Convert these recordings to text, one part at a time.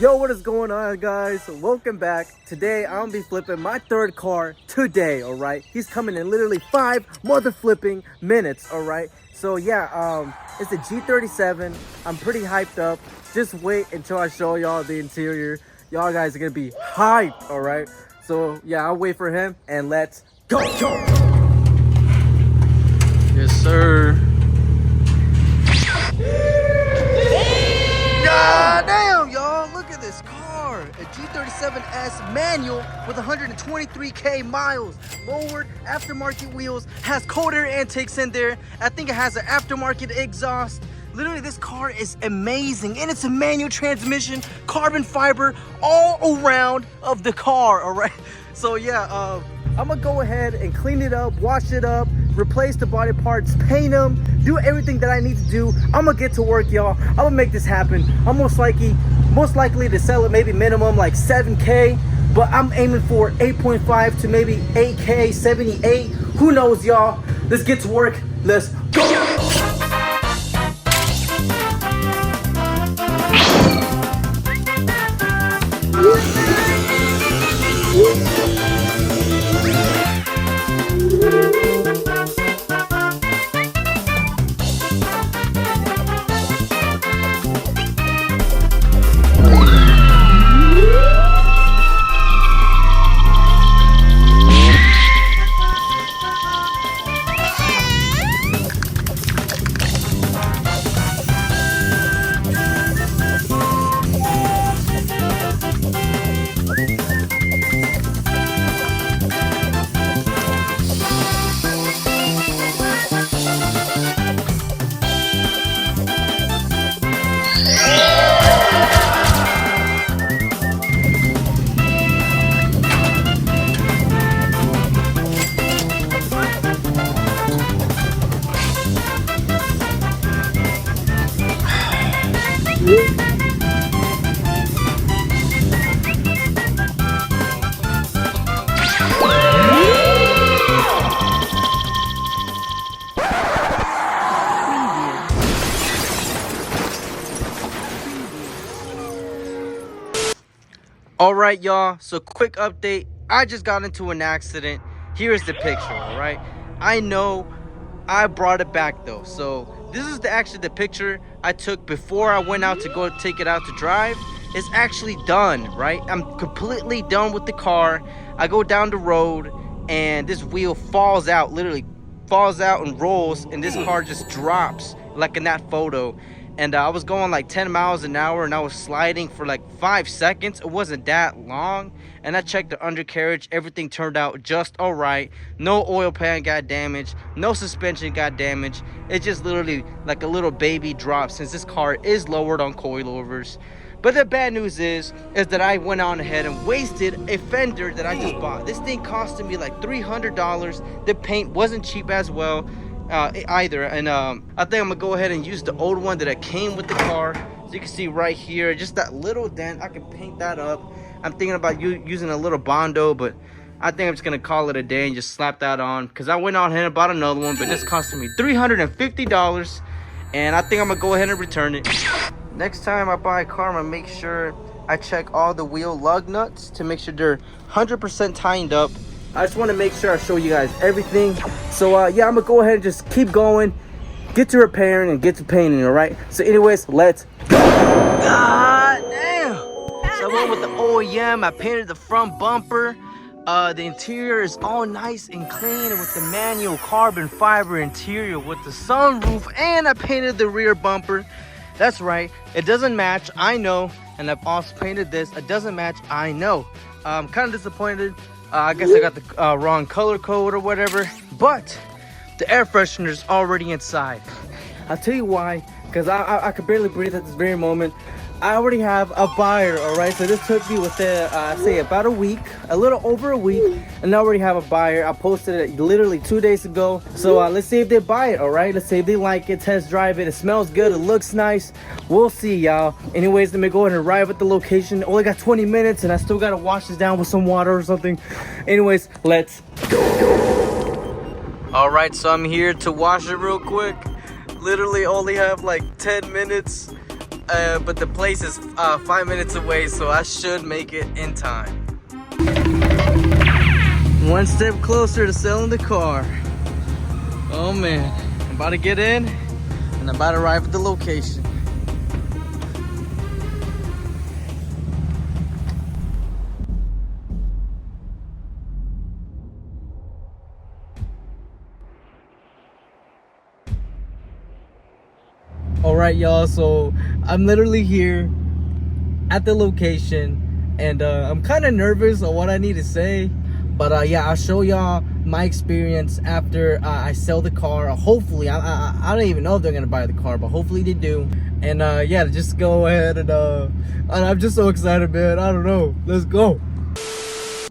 Yo, what is going on, guys? Welcome back. Today I'm gonna be flipping my third car today. All right, he's coming in literally 5 mother flipping minutes. All right, so yeah, it's a G37. I'm pretty hyped up. Just wait until I show y'all the interior. Y'all guys are gonna be hyped. All right, so yeah, I'll wait for him and let's go. Yes, sir. God damn, y'all, look at this car. A G37S manual with 123K miles. Lowered aftermarket wheels, has cold air intakes in there. I think it has an aftermarket exhaust. Literally, this car is amazing, and it's a manual transmission, carbon fiber all around of the car, all right? So yeah, I'm gonna go ahead and clean it up, wash it up, replace the body parts, paint them, do everything that I need to do. I'm gonna get to work, y'all. I'm gonna make this happen. I'm most likely to sell it maybe minimum like 7K, but I'm aiming for 8.5 to maybe 8K, 78. Who knows, y'all? Let's get to work. Let's go. All right, y'all, so quick update. I just got into an accident. Here's the picture. All right, I know I brought it back though, so this is actually the picture I took before I went out to go take it out to drive. It's actually done, right? I'm completely done with the car. I go down the road and this wheel falls out, literally falls out and rolls, and this car just drops like in that photo. And I was going like 10 miles an hour and I was sliding for like 5 seconds. It wasn't that long. And I checked the undercarriage. Everything turned out just all right. No oil pan got damaged. No suspension got damaged. It's just literally like a little baby drop since this car is lowered on coilovers. But the bad news is that I went on ahead and wasted a fender that I just bought. This thing costed me like $300. The paint wasn't cheap as well. Either, and I think I'm gonna go ahead and use the old one that I came with the car. So you can see right here, just that little dent. I can paint that up. I'm thinking about using a little Bondo, but I think I'm just gonna call it a day and just slap that on, because I went on ahead and bought another one, but this costed me $350, and I think I'm gonna go ahead and return it. Next time I buy a car, I'm gonna make sure I check all the wheel lug nuts to make sure they're 100% tightened up. I just want to make sure I show you guys everything. So yeah, I'm gonna go ahead and just keep going, get to repairing and get to painting. All right, so anyways, let's go. God damn. So I went with the OEM. I painted the front bumper. The interior is all nice and clean with the manual carbon fiber interior with the sunroof, and I painted the rear bumper. That's right, it doesn't match, I know, and I've also painted this. It doesn't match, I know. I'm kind of disappointed. I guess I got the wrong color code or whatever, but the air freshener is already inside. I'll tell you why, because I could barely breathe at this very moment. I already have a buyer, all right? So this took me within, say, about a week, a little over a week, and I already have a buyer. I posted it literally 2 days ago. So let's see if they buy it, all right? Let's see if they like it, test drive it. It smells good, it looks nice. We'll see, y'all. Anyways, let me go ahead and arrive at the location. Only got 20 minutes, and I still gotta wash this down with some water or something. Anyways, let's go. All right, so I'm here to wash it real quick. Literally only have like 10 minutes. but the place is 5 minutes away, so I should make it in time. One step closer to selling the car. Oh man, I'm about to get in and I'm about to arrive at the location. All right, y'all, so I'm literally here at the location, and I'm kind of nervous on what I need to say, but yeah, I'll show y'all my experience after I sell the car. Hopefully, I don't even know if they're gonna buy the car, but hopefully they do. And yeah, just go ahead and I'm just so excited, man. I don't know, let's go.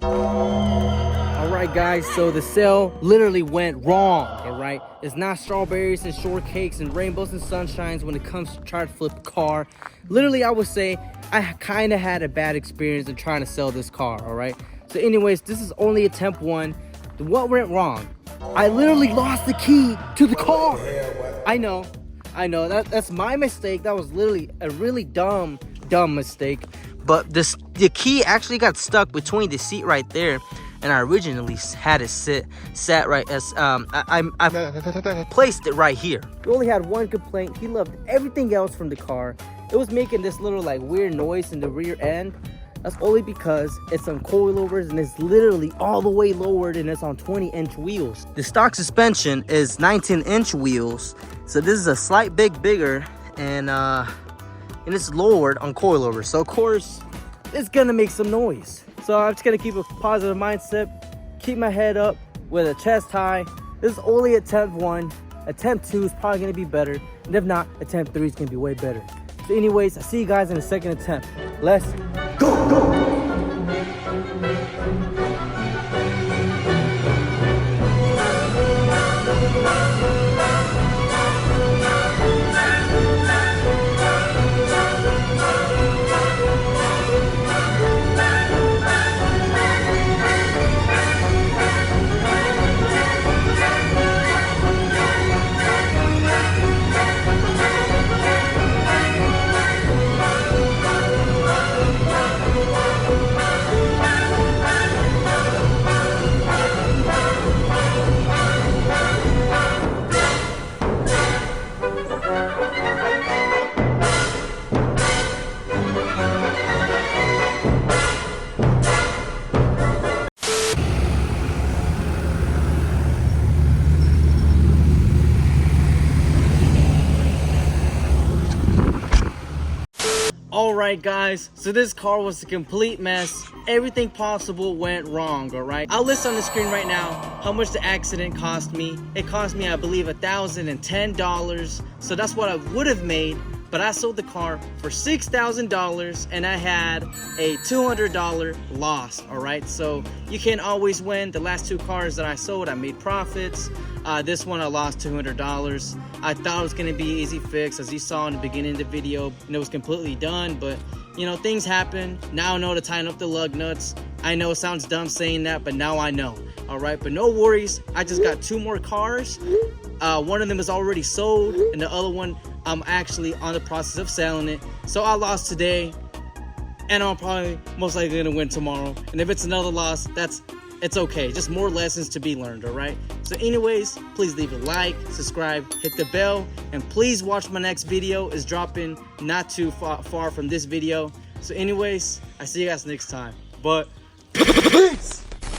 Alright guys, so the sale literally went wrong, alright? It's not strawberries and shortcakes and rainbows and sunshines when it comes to trying to flip a car. Literally, I would say I kind of had a bad experience in trying to sell this car, alright? So anyways, this is only attempt 1. What went wrong? I literally lost the key to the car. I know, that's my mistake. That was literally a really dumb mistake. But the key actually got stuck between the seat right there, and I originally had it sat right as I placed it right here. We only had one complaint. He loved everything else from the car. It was making this little like weird noise in the rear end. That's only because it's on coilovers and it's literally all the way lowered and it's on 20-inch wheels. The stock suspension is 19-inch wheels, so this is a slight bit bigger, and it's lowered on coilovers. So of course, it's gonna make some noise. So I'm just gonna keep a positive mindset, keep my head up with a chest high. This is only attempt 1. Attempt 2 is probably gonna be better, and if not, attempt 3 is gonna be way better. So anyways, I'll see you guys in the second attempt. Let's go. Alright guys, so this car was a complete mess. Everything possible went wrong, alright? I'll list on the screen right now how much the accident cost me. It cost me, I believe, $1,010. So that's what I would have made, but I sold the car for $6,000 and I had a $200 loss, alright? So you can't always win. The last 2 cars that I sold, I made profits. This one I lost $200. I thought it was gonna be easy fix, as you saw in the beginning of the video, and it was completely done, but you know, things happen. Now I know to tighten up the lug nuts. I know it sounds dumb saying that, but now I know. Alright, but no worries, I just got 2 more cars. One of them is already sold, and the other one I'm actually on the process of selling it. So I lost today, and I'm probably most likely gonna win tomorrow. And if it's another loss, it's okay. Just more lessons to be learned, all right? So anyways, please leave a like, subscribe, hit the bell, and please watch my next video. Is dropping not too far from this video. So anyways, I see you guys next time. But peace!